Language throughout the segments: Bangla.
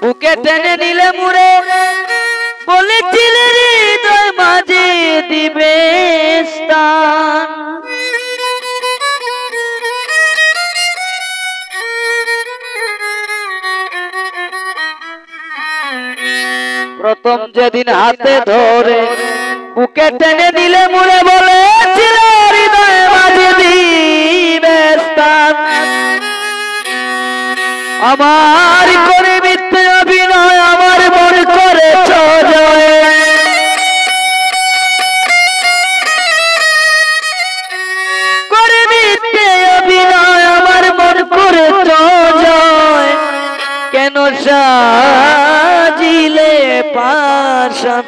বুকে টেনে নিলে মুড়ে বলেছিলে হৃদয় মাঝে দিবে স্থান। প্রথম যেদিন হাতে ধরে বুকে টেনে নিলে মুড়ে বলেছিলে হৃদয় মাঝে দিবে স্থান। আমার করে মিথ্যে অভিনয় আমার মন করেছ জয়। করে মিথ্যে অভিনয় আমার মন করেছ জয়। কেন সাজিলে পাশান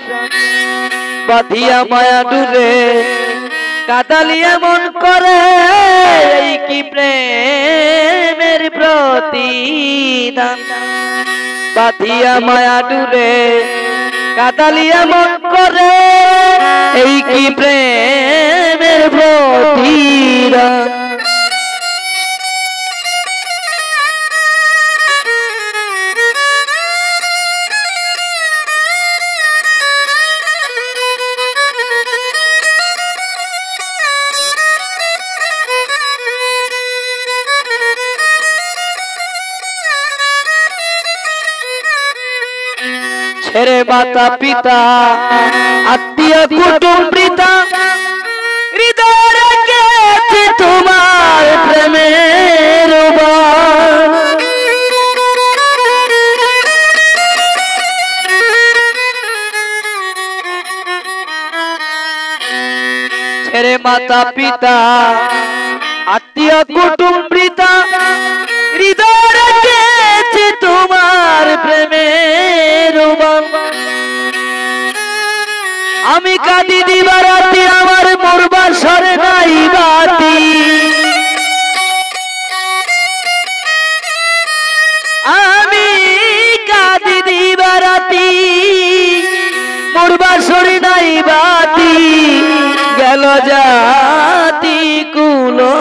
বাঁধিয়া মায়া ডুরে কাদালিয়া মন করে। এই কি প্রেমের প্রতিদান বাঁধিয়া মায়া ডুরে কাদালিয়া মন করে। এই কি প্রেমের প্রতিদান। ছেড়ে মাতা পিতা আত্মীয় কুটুম পিতা হৃদয় রেখেছি তোমার প্রেমের বাণ। ছেড়ে মাতা পিতা আত্মীয় কুটুম পিতা হৃদয় রেখেছি তোমার প্রেমের বাণ। আমি কাঁদি দিবারাতি আমার মরবার সরে নাই বাতি। আমি কাঁদি দিবারাতি মরবার সরে নাই বাতি। গেল জাতি কুলো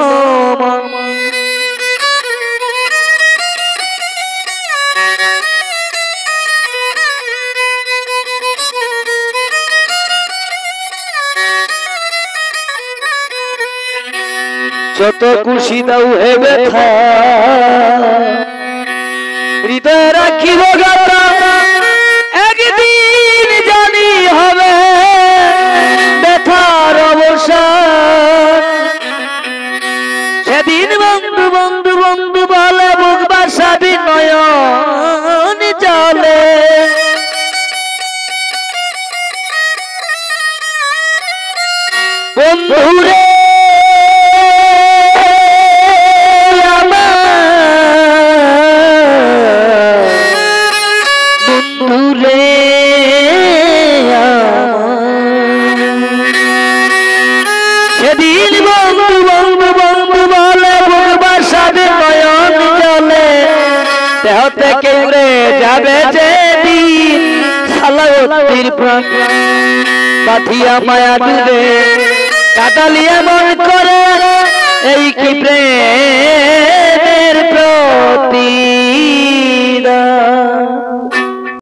যত খুশি দাও হে ব্যথা হৃদয় রাখিব গাথা। একদিন জানি হবে ব্যথার অবসান। সেদিন বন্ধু বন্ধু বন্ধু বলে বুক বাসাবি নয়ন জলে। বন্ধুরে সেদিন বন্ধু বন্ধু বন্ধু বলে বুক বাসাবে নয়ন জলে। দেহ থেকে উড়ে যাবে যেদিন সালাওয়াতির প্রাণ বাঁধিয়া মায়া ডুবে কাদালিয়া মন করে। এই কি প্রেমের প্রতি